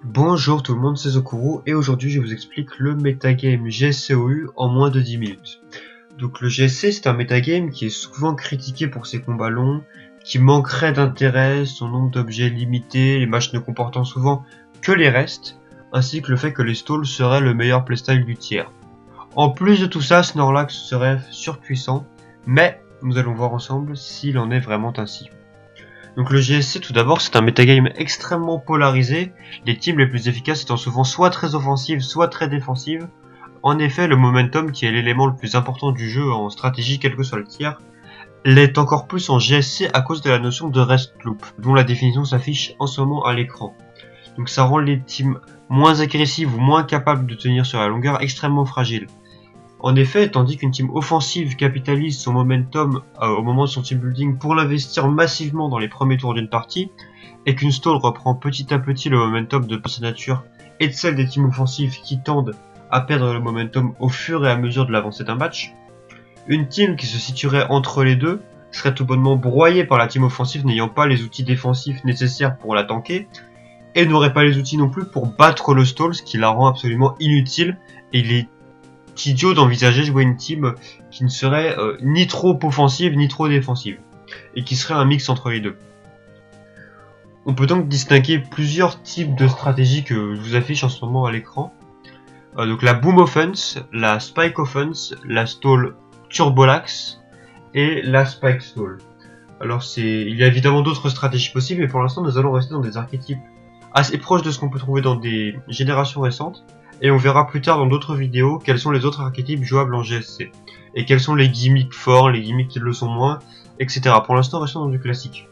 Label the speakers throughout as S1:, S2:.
S1: Bonjour tout le monde, c'est Zokuru et aujourd'hui je vous explique le metagame GSCOU en moins de 10 minutes. Donc le GSC c'est un metagame qui est souvent critiqué pour ses combats longs, qui manquerait d'intérêt, son nombre d'objets limité, les matchs ne comportant souvent que les restes, ainsi que le fait que les stalls seraient le meilleur playstyle du tiers. En plus de tout ça, Snorlax serait surpuissant, mais nous allons voir ensemble s'il en est vraiment ainsi. Donc le GSC tout d'abord c'est un metagame extrêmement polarisé, les teams les plus efficaces étant souvent soit très offensives soit très défensives. En effet le momentum qui est l'élément le plus important du jeu en stratégie quel que soit le tiers, l'est encore plus en GSC à cause de la notion de rest loop, dont la définition s'affiche en ce moment à l'écran. Donc ça rend les teams moins agressives ou moins capables de tenir sur la longueur extrêmement fragiles. En effet, tandis qu'une team offensive capitalise son momentum au moment de son team building pour l'investir massivement dans les premiers tours d'une partie, et qu'une stall reprend petit à petit le momentum de sa nature et de celle des teams offensives qui tendent à perdre le momentum au fur et à mesure de l'avancée d'un match, une team qui se situerait entre les deux serait tout bonnement broyée par la team offensive n'ayant pas les outils défensifs nécessaires pour la tanker, et n'aurait pas les outils non plus pour battre le stall, ce qui la rend absolument inutile, et il est idiot d'envisager jouer une team qui ne serait ni trop offensive ni trop défensive, et qui serait un mix entre les deux. On peut donc distinguer plusieurs types de stratégies que je vous affiche en ce moment à l'écran. Donc la Boom Offense, la Spike Offense, la Stall Turbolax et la Spike Stall. Alors il y a évidemment d'autres stratégies possibles, mais pour l'instant nous allons rester dans des archétypes assez proches de ce qu'on peut trouver dans des générations récentes. Et on verra plus tard dans d'autres vidéos quels sont les autres archétypes jouables en GSC. Et quels sont les gimmicks forts, les gimmicks qui le sont moins, etc. Pour l'instant, restons dans du classique.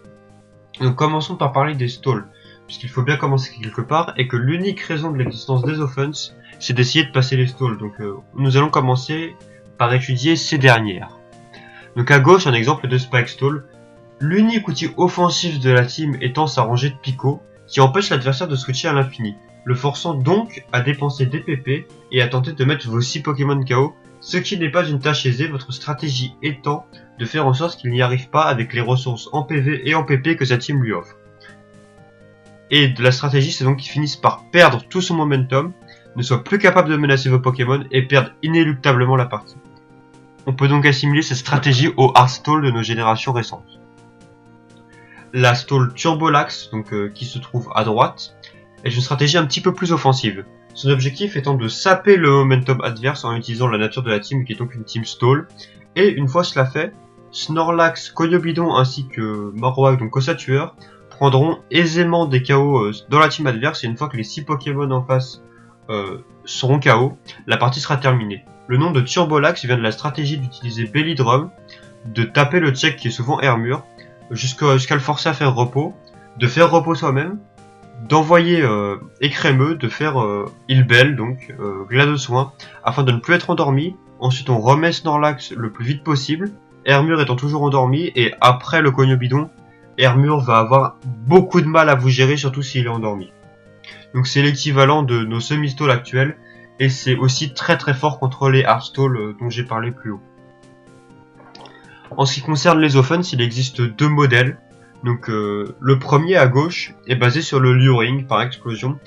S1: Donc commençons par parler des stalls, puisqu'il faut bien commencer quelque part, et que l'unique raison de l'existence des offenses, c'est d'essayer de passer les stalls. Donc nous allons commencer par étudier ces dernières. Donc à gauche, un exemple de Spike Stall. L'unique outil offensif de la team étant sa rangée de picots, qui empêche l'adversaire de switcher à l'infini, le forçant donc à dépenser des PP et à tenter de mettre vos 6 Pokémon KO, ce qui n'est pas une tâche aisée, votre stratégie étant de faire en sorte qu'il n'y arrive pas avec les ressources en PV et en PP que sa team lui offre. Et de la stratégie, c'est donc qu'il finisse par perdre tout son momentum, ne soit plus capable de menacer vos Pokémon et perdre inéluctablement la partie. On peut donc assimiler cette stratégie au hard stall de nos générations récentes. La stall Turbolax, donc qui se trouve à droite, est une stratégie un petit peu plus offensive. Son objectif étant de saper le momentum adverse en utilisant la nature de la team qui est donc une team stall. Et une fois cela fait, Snorlax, Cognobidon ainsi que Marowak, donc Kosa Tueur, prendront aisément des KO dans la team adverse et une fois que les 6 Pokémon en face seront KO, la partie sera terminée. Le nom de Turbolax vient de la stratégie d'utiliser Belly Drum, de taper le check qui est souvent Armure, jusqu'à le forcer à faire repos, de faire repos soi-même, d'envoyer Écrémeux, de faire Ilbel, donc Glade de soin, afin de ne plus être endormi. Ensuite on remet Snorlax le plus vite possible, Armure étant toujours endormi, et après le Cognobidon, Armure va avoir beaucoup de mal à vous gérer, surtout s'il est endormi. Donc c'est l'équivalent de nos semi-stalls actuels, et c'est aussi très très fort contre les hard stalls dont j'ai parlé plus haut. En ce qui concerne les offenses, il existe deux modèles. Donc le premier à gauche est basé sur le luring par explosion.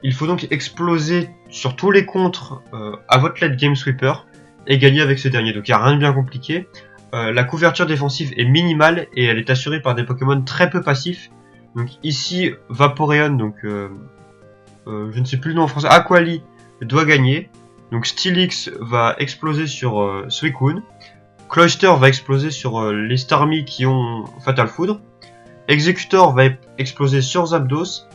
S1: Il faut donc exploser sur tous les contres à votre late game sweeper et gagner avec ce dernier. Donc il n'y a rien de bien compliqué. La couverture défensive est minimale et elle est assurée par des Pokémon très peu passifs. Donc ici Vaporeon, donc je ne sais plus le nom en français, Aquali doit gagner. Donc Steelix va exploser sur Suicune. Cloyster va exploser sur les Starmie qui ont Fatal Foudre. Executor va exploser sur Zapdos.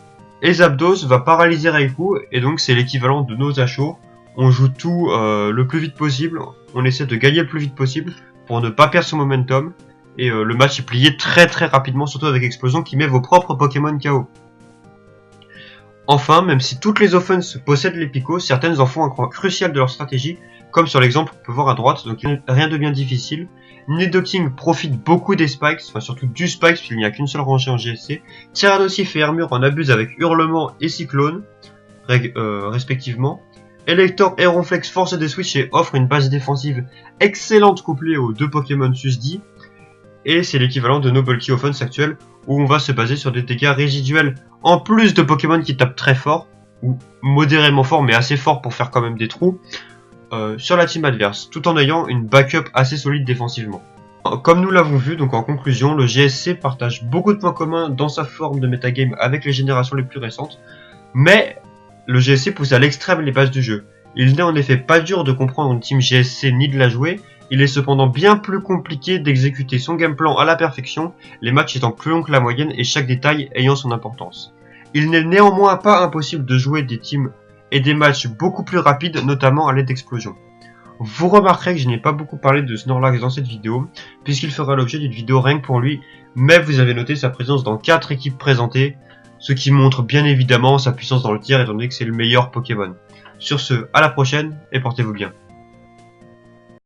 S1: Et Zapdos va paralyser Raikou. Et donc c'est l'équivalent de nos achats. On joue tout le plus vite possible. On essaie de gagner le plus vite possible pour ne pas perdre son momentum. Et le match est plié très très rapidement, surtout avec Explosion qui met vos propres Pokémon KO. Enfin, même si toutes les offenses possèdent les picots, certaines en font un point crucial de leur stratégie, comme sur l'exemple qu'on peut voir à droite, donc rien de bien difficile. Nidoking profite beaucoup des spikes, enfin surtout du spike puisqu'il n'y a qu'une seule rangée en GSC. Tyrannosif et Armure en abusent avec Hurlement et Cyclone, respectivement. Elector et Ronflex forcent des switches et offrent une base défensive excellente couplée aux deux Pokémon susdits. Et c'est l'équivalent de nos bulky offense actuels où on va se baser sur des dégâts résiduels en plus de Pokémon qui tapent très fort, ou modérément fort mais assez fort pour faire quand même des trous, sur la team adverse, tout en ayant une backup assez solide défensivement. Comme nous l'avons vu, donc en conclusion, le GSC partage beaucoup de points communs dans sa forme de metagame avec les générations les plus récentes, mais le GSC pousse à l'extrême les bases du jeu. Il n'est en effet pas dur de comprendre une team GSC ni de la jouer, il est cependant bien plus compliqué d'exécuter son game plan à la perfection, les matchs étant plus longs que la moyenne et chaque détail ayant son importance. Il n'est néanmoins pas impossible de jouer des teams et des matchs beaucoup plus rapides, notamment à l'aide d'explosions. Vous remarquerez que je n'ai pas beaucoup parlé de Snorlax dans cette vidéo, puisqu'il fera l'objet d'une vidéo rien que pour lui, mais vous avez noté sa présence dans 4 équipes présentées, ce qui montre bien évidemment sa puissance dans le tir étant donné que c'est le meilleur Pokémon. Sur ce, à la prochaine et portez-vous bien.